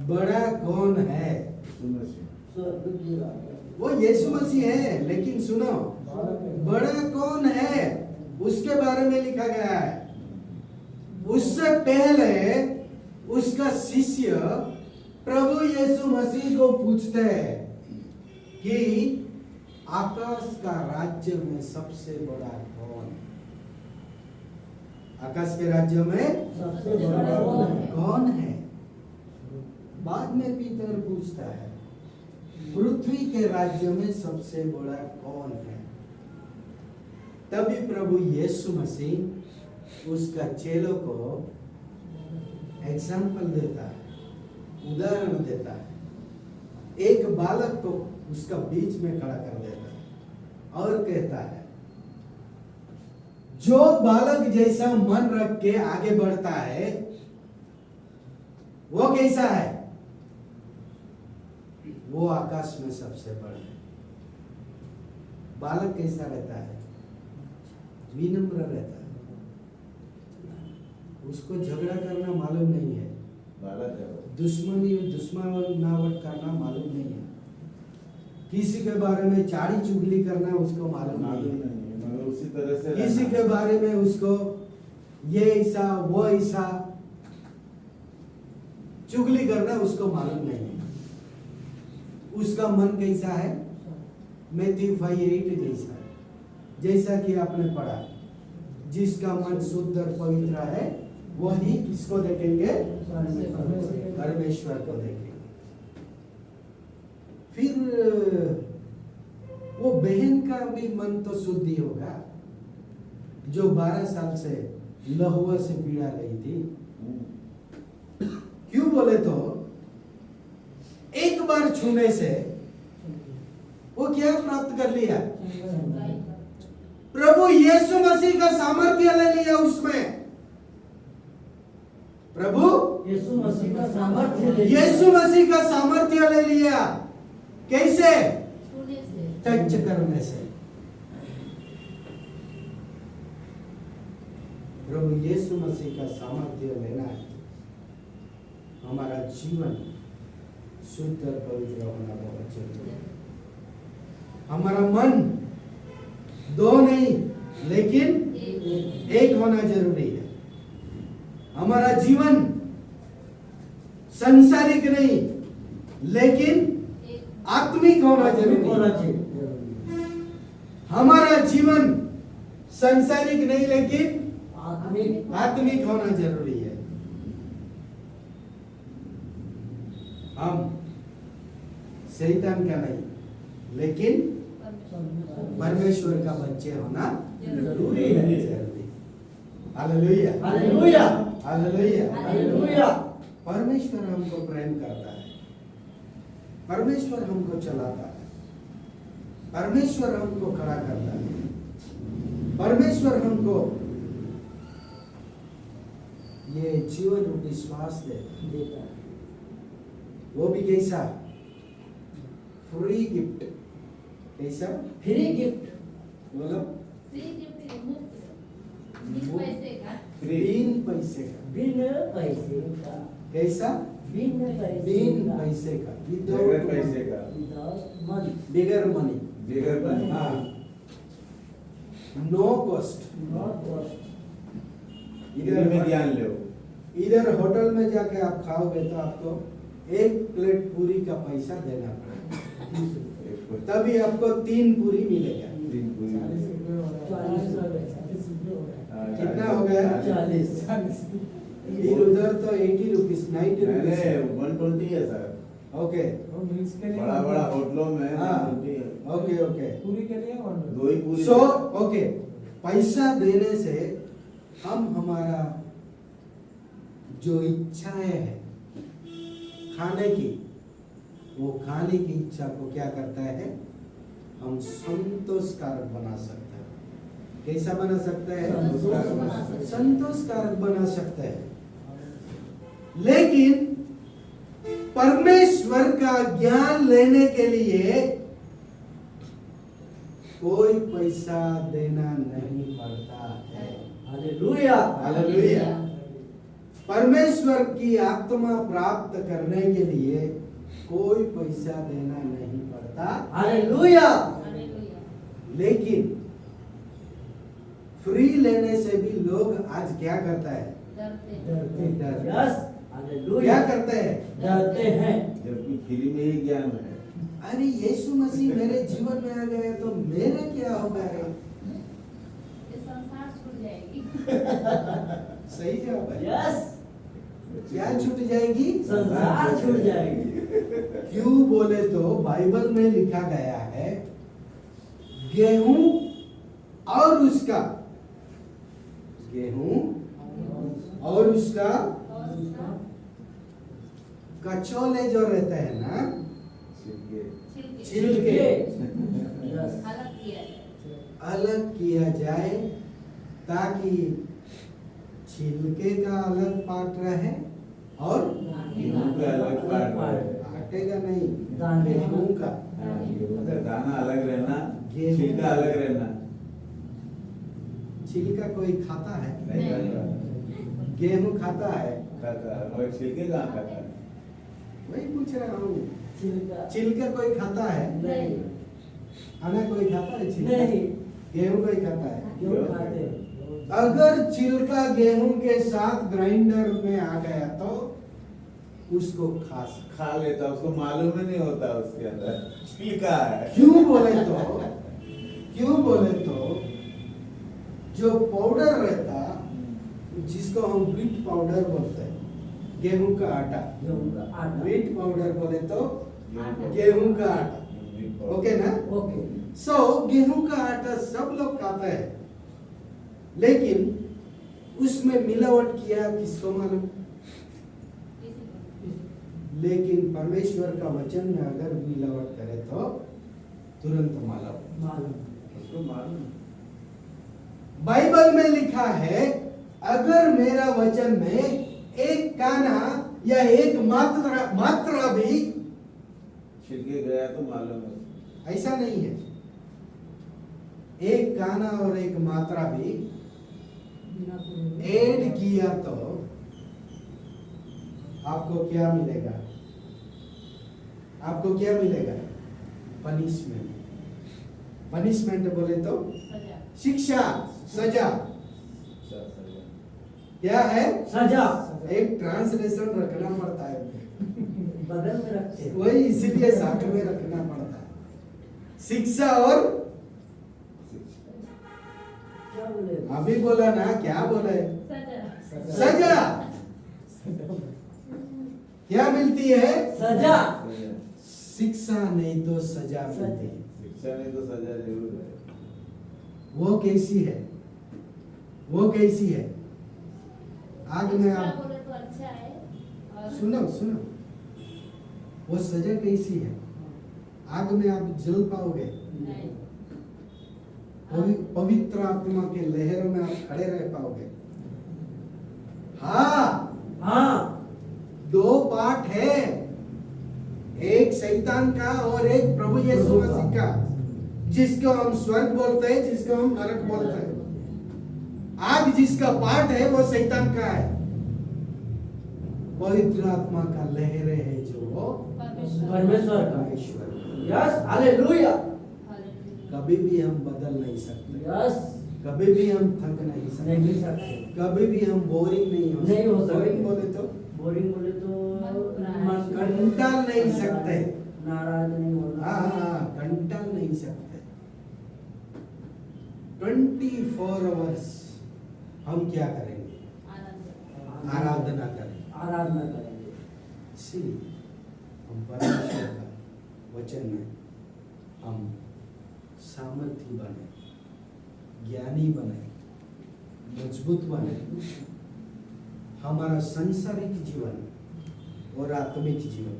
बड़ा कौन है? यीशु मसीह स्वर्ग की राजा। वो यीशु मसीह है, लेकिन सुनो बड़ा कौन है उसके बारे में लिखा गया है। उससे पहले उसका शिष्य प्रभु यीशु मसीह को पूछते हैं कि आकाश का राज्य में सबसे बड़ा कौन? आकाश के राज्य में सबसे बड़ा कौन है? कौन है? बाद में पीतर पूछता है पृथ्वी के राज्य में सबसे बड़ा कौन है? तभी प्रभु यीशु मसीह उसका चेलों को एग्जाम्पल देता है, उदाहरण देता है। एक बालक को उसका बीच में खड़ा कर देता है और कहता है जो बालक जैसा मन रख के आगे बढ़ता है वो कैसा है? वो आकाश में सबसे बड़ा है। बालक कैसा रहता है? विनम्र रहता है, उसको झगड़ा करना मालूम नहीं है, बालक है वो। दुश्मनावट करना मालूम नहीं है, किसी के बारे में चाड़ी चुगली करना उसको मालूम नहीं मालूम है, नहीं है, मगर उसी तरह से किसी रहना। के बारे में उसको ये ऐसा वो ऐसा चुगली करना उसको मालूम नहीं है। उसका मन कैसा है? मैथ्यू 5:8 जैसा है, जैसा कि आपने पढ़ा, जिसका मन शुद्ध और पवित्र है वही किसको देखेंगे? परमेश्वर को देखेंगे। फिर वो बहन का भी मन तो शुद्धि होगा जो 12 साल से लहुआ से पीड़ा गई थी। क्यों बोले तो एक बार छूने से वो क्या प्राप्त कर लिया? प्रभु यीशु मसीह का सामर्थ्य ले लिया उसमें। प्रभु यीशु मसीह का सामर्थ्य ले लिया। यीशु मसीह का सामर्थ्य ले लिया। कैसे? छूने से टच करने से। प्रभु यीशु मसीह का सामर्थ्य लेना है, हमारा जीवन शुद्ध और पवित्र होना बहुत जरूरी है। हमारा मन दो नहीं लेकिन एक होना जरूरी है। हमारा जीवन संसारिक नहीं लेकिन आत्मिक होना जरूरी होना है। चाहिए। हमारा जीवन संसारिक नहीं लेकिन आत्मिक होना जरूरी है। हम शैतान का नहीं लेकिन परमेश्वर का बच्चे होना जरूरी है। Hallelujah, hallelujah, hallelujah. हालेलुया। परमेश्वर हमको प्रेम करता है, परमेश्वर हमको चलाता है, परमेश्वर हमको खड़ा करता है, परमेश्वर हमको ये जीवन रूपी श्वास देता है। वो भी कैसा? Free gift. कैसा? फ्री गिफ्ट मतलब फ्री गिफ्ट मुफ्त, बिन पैसे का। बिन पैसे का। बिन पैसे का। कैसा? बिन बिन पैसे का, बगैर पैसे का, विदाउट मनी, बिगर मनी, बगैर पैसे का। हाँ, नो कॉस्ट। Not cost. इधर में ध्यान लो। इधर होटल में जाके आप खाओगे तो आपको 1 प्लेट पूरी का पैसा देना पड़ेगा, तभी आपको 3 पूरी मिलेगा। 3 पूरी। 40 रुपए कितना हो गया? 40। फिर उधर तो 80 रुपीज, 90 मैंने रुपीज। 120 है सर। ओके बड़ा बड़ा होटलों में हाँ, 120 है। Okay okay. पूरी के लिए कौन? दो ही पूरी। सो ओके, पैसा देने से हम हमारा जो इच्छाएं है खाने की, वो खाने की इच्छा को क्या करता है? हम संतोषकारक बना सकते हैं। कैसा बना सकते हैं? संतोषकारक बना सकते हैं। लेकिन परमेश्वर का ज्ञान लेने के लिए कोई पैसा देना नहीं पड़ता है। Hallelujah, hallelujah. परमेश्वर की आत्मा प्राप्त करने के लिए कोई पैसा देना नहीं पड़ता। हालेलुया। हालेलुया। लेकिन फ्री लेने से भी लोग आज क्या करता है? डरते। यस, क्या हालेलुया। करते हैं? डरते हैं। जबकि फ्री में ही ज्ञान है। अरे यीशु मसीह मेरे जीवन में आ गए तो मेरा क्या होगा रे? ये संसार छूट जाएगी। सही जवाब है। यस, क्या छूट जाएगी? संसार छूट जाएगी। क्यों बोले तो बाइबल में लिखा गया है, गेहूं और उसका, गेहूं और उसका और उसका कचौले जो रहते हैं ना, छिलके। छिलके यस, अलग किया जाए। अलग किया जाए ताकि छिलके का अलग पार्ट रहे और गेहूं का अलग पार्ट। आटे का नहीं, दाने गेहूं का। हाँ, गेहूं का दाना अलग रहना, गेहूं छिलका अलग रहना। छिलका कोई खाता है? नहीं खाता। गेहूं खाता है? खाता है। और छिलके कहाँ खाता है? वही पूछ रहा हूँ। छिलका छिलका कोई खाता है? नहीं, खाना कोई खाता है? छिलका नहीं, गेहूं कोई खाता है? क्यों खाते? अगर छिलका गेहूं के साथ ग्राइंडर में आ गया तो उसको खा सकते। खा लेता, उसको मालूम ही नहीं होता उसके अंदर छिलका है। क्यों बोले तो जो पाउडर रहता, जिसको हम व्हीट पाउडर बोलते हैं, गेहूं का आटा, गेहूं का आटा। व्हीट पाउडर बोले तो गेहूं का आटा। ओके ना? ओके। सो गेहूं का आटा सब लोग खाते हैं, लेकिन उसमें मिलावट किया किसको मालूम? लेकिन परमेश्वर का वचन में अगर मिलावट करे तो तुरंत मालूम। उसको मालूम। बाइबल में लिखा है, अगर मेरा वचन में एक काना या एक मात्रा भी छिलके गया तो मालूम है। ऐसा नहीं है, एक काना और एक मात्रा भी ऐड किया तो आपको क्या मिलेगा? आपको क्या मिलेगा? पनिशमेंट। पनिशमेंट बोले तो सजा। शिक्षा, सजा। अच्छा, सजा। क्या है? सजा एक ट्रांसलेशन रखना पड़ता है, बगल में रखते हैं। वही इसीलिए साथ में रखना पड़ता है। शिक्षा और क्या बोले? अभी बोला ना, क्या बोले? सजा। सजा। क्या मिलती है? सजा सजा। शिक्षा नहीं तो सजा मिलती है। शिक्षा नहीं तो सजा जरूर है। वो कैसी है? वो कैसी है? आग में अच्छा आप बोले तो अच्छा है और सुनो सुनो, वो सजा कैसी है? आग में आप जल पाओगे? नहीं। पवित्र आत्मा के लहर में आप खड़े रह पाओगे? हाँ, हाँ दो पार्ट है, एक शैतान का और एक प्रभु यीशु मसीह का, जिसको हम स्वर्ग बोलते हैं, जिसको हम नरक बोलते हैं। आग जिसका पार्ट है वो शैतान का है। पवित्र आत्मा का लहर है जो परमेश्वर का। परमेश्वर। Yes hallelujah. हालेलुया। कभी भी हम बदल नहीं सकते, यस कभी भी हम थक नहीं सकते, नहीं सकते, कभी भी हम बोरिंग नहीं हो नहीं हो सकते। बोरिंग बोले तो बोरिंग बोले तो मन कंटाल नहीं सकते। नाराज नहीं होना। हाँ, कंटाल नहीं सकते। 24 आवर्स हम क्या करेंगे? आनंद। आराधना करेंगे। आराधना करेंगे। इसीलिए हम परमेश्वर का वचन में हम सामर्थी बने, ज्ञानी बने, मजबूत बने। हमारा सांसारिक जीवन और आत्मिक जीवन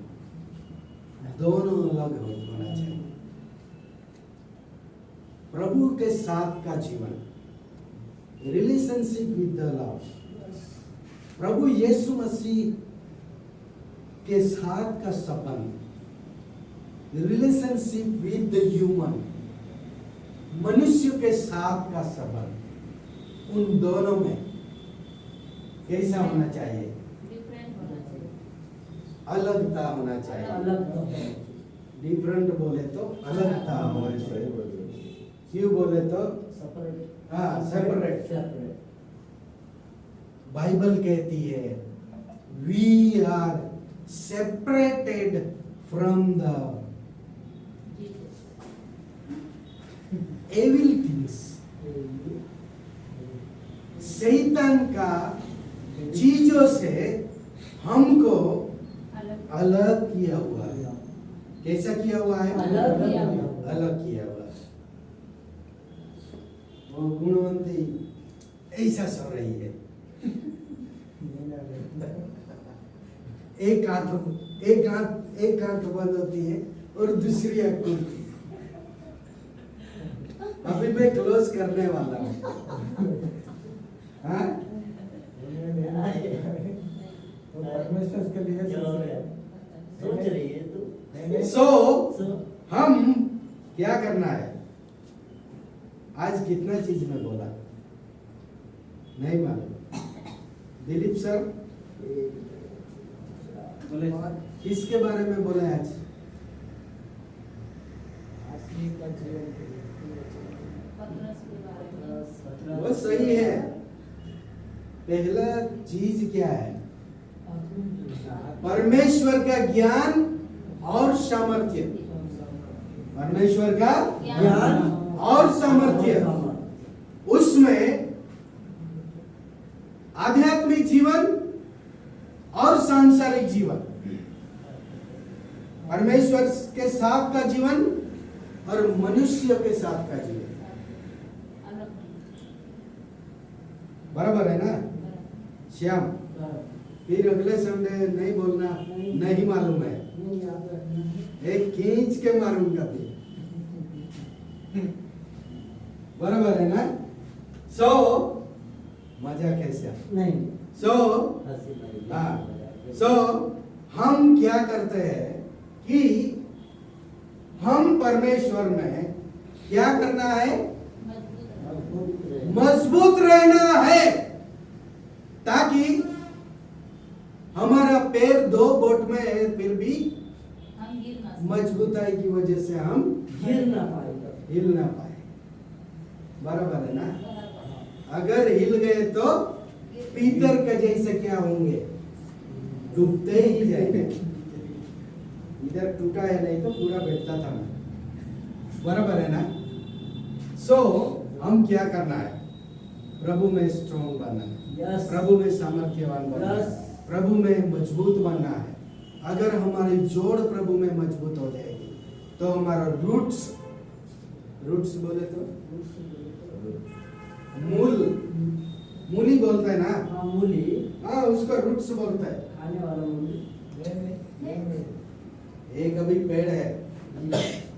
दोनों अलग होना चाहिए। प्रभु के साथ का जीवन, रिलेशनशिप विद द लॉर्ड, प्रभु यीशु मसीह के साथ का संबंध, रिलेशनशिप विद द ह्यूमन, मनुष्य के साथ का संबंध, उन दोनों में कैसा होना चाहिए? डिफरेंट होना चाहिए। अलगता होना चाहिए। अलग तो है। डिफरेंट बोले तो अलगता होना सही चाहिए। बोल रहे हो। क्यों बोले तो सेपरेट। हाँ, सेपरेट। सेपरेट। बाइबल कहती है we are separated from the Jesus. Evil things. शैतान का चीजों से हमको अलग। अलग किया हुआ है। कैसा किया हुआ है? अलग किया हुआ। अलग किया हुआ है। वो गुणवंती ऐसा सो रही है, एक आंख बंद होती है और दूसरी आंख खुलती है। अभी मैं क्लोज करने वाला हूँ। हाँ? परमेश्वर के लिए सोच रही है तू। सो हम क्या करना है? आज कितना चीज में बोला नहीं मालूम। दिलीप सर किसके बारे में बोला आज? पतरस के बारे में। वो सही है। पहला चीज क्या है? परमेश्वर का ज्ञान और सामर्थ्य। परमेश्वर का ज्ञान और सामर्थ्य, उसमें आध्यात्मिक जीवन और सांसारिक जीवन, परमेश्वर के साथ का जीवन और मनुष्य के साथ का जीवन। अलग। बराबर है ना श्याम? फिर अगले संडे नहीं बोलना नहीं मालूम है, एक खींच के मारूंगा फिर। बराबर है ना? सो मजा कैसे? नहीं। सो हाँ, सो हम क्या करते हैं कि हम परमेश्वर में क्या करना है? मजबूत रहे। मजबूत रहना है। ताकि हमारा पैर 2 बोट में है फिर भी हम गिर ना सके। मजबूताई की वजह से हम गिर ना पाएगा। हिल ना पाए। बराबर है ना? बराबर। अगर हिल गए तो पीतर का जैसे क्या होंगे, डूबते ही जाएंगे। इधर टूटा है नहीं तो पूरा बैठता था मैं। बराबर है ना? सो हम क्या करना है? प्रभु में स्ट्रॉन्ग बनना है, Yes. प्रभु में सामर्थ्यवान बनना है, Yes. प्रभु में मजबूत बनना है। अगर हमारी जोड़ प्रभु में मजबूत हो जाएगी तो हमारा रूट्स बोले तो मूली बोलता है ना? हाँ, मूली। हाँ, उसका रूट्स बोलता है। खाने वाला मूली। एक अभी पेड़ है,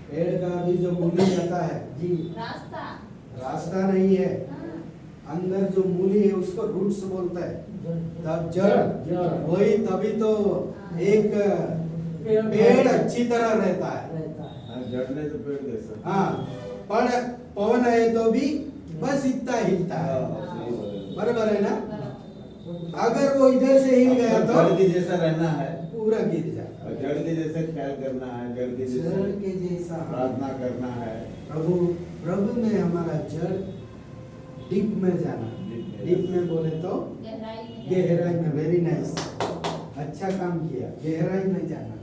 पेड़ का अभी जो मूली आता है, जी। रास्ता। रास्ता नहीं है, हाँ। अंदर जो मूली है उसको रूट्स बोलता है। तब जड़, जड़। वही तभी तो एक पेड़ अच्छी तरह रहता है। रहता है। हाँ, जड़ने तो पेड़ जैसा। हाँ, पर पवन है तो भी बस इतना हिलता है। हाँ, सही बोले। बराबर है ना? बराबर। अगर वो इधर से हिल गया जड़ तो के जैसा रहना है पूरा गिर जाता और है। जड़ के जैसे ख्याल करना है, जड़ के जड़ जैसे के जैसा प्रार्थना करना है। प्रभु में हमारा जड़ डीप में जाना। डीप में बोले तो गहराई में। गहराई में। वेरी नाइस, अच्छा काम किया, गहराई में जाना।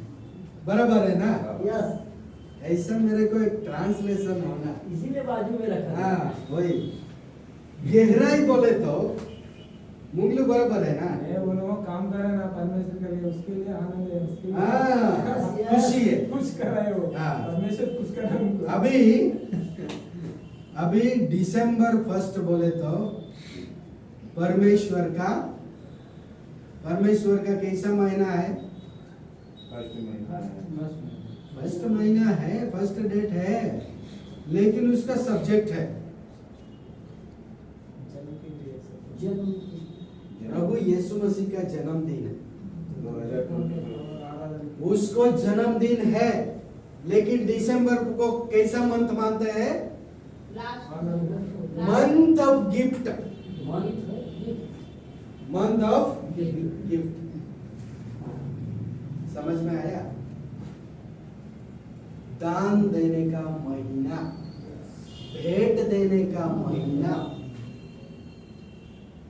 बराबर है ना? यस। ऐसा मेरे को एक ट्रांसलेशन होना। इसीलिए बाजू में रखा है। हाँ, वही गहराई बोले तो मुंगलू बराबर है ना? ये वो लोग काम कर रहे हैं ना परमेश्वर के लिए, उसके लिए आनंद है, उसके लिए हाँ, Yes, खुशी है। कुछ कर रहे हो। हाँ। परमेश्वर कुछ कर रहे हैं उनको। अभी दिसंबर 1 बोले तो परमेश्वर का कैसा महीना है? फर्स्ट महीना है। फर्स्ट महीना है, फर्स्ट डेट है, लेकिन उसका सब्जेक्ट है जन्म के लिए सब। जन्म। प्रभु यीशु मसीह का जन्मदिन है। 2024 आराधना की। उसको जन्मदिन है, लेकिन दिसंबर को कैसा मंथ मानते हैं? लास्ट। आनंद। Month of gift. मंथ है। Month of gift. समझ में आया? दान देने का महीना, भेंट देने का महीना,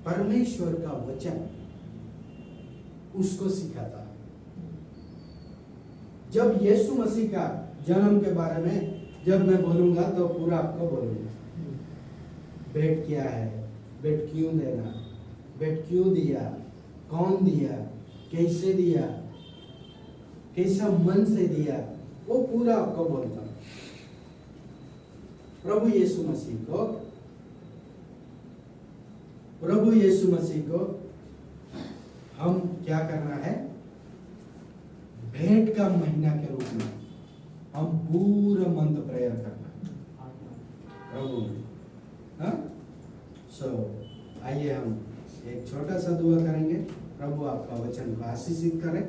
परमेश्वर का वचन उसको सिखाता है। जब यीशु मसीह का जन्म के बारे में जब मैं बोलूंगा तो पूरा आपको बोलूंगा। भेंट क्या है, भेंट क्यों देना, भेंट क्यों दिया, कौन दिया, कैसे दिया, कैसा मन से दिया, वो पूरा आपको बोलता हूं। प्रभु यीशु मसीह को हम क्या करना है? भेंट का महीना के रूप में हम पूरा मंत्र प्रेयर करना है प्रभु में। हाँ, सो आइए हम एक छोटा सा दुआ करेंगे। प्रभु आपका वचन को आशीषित करे।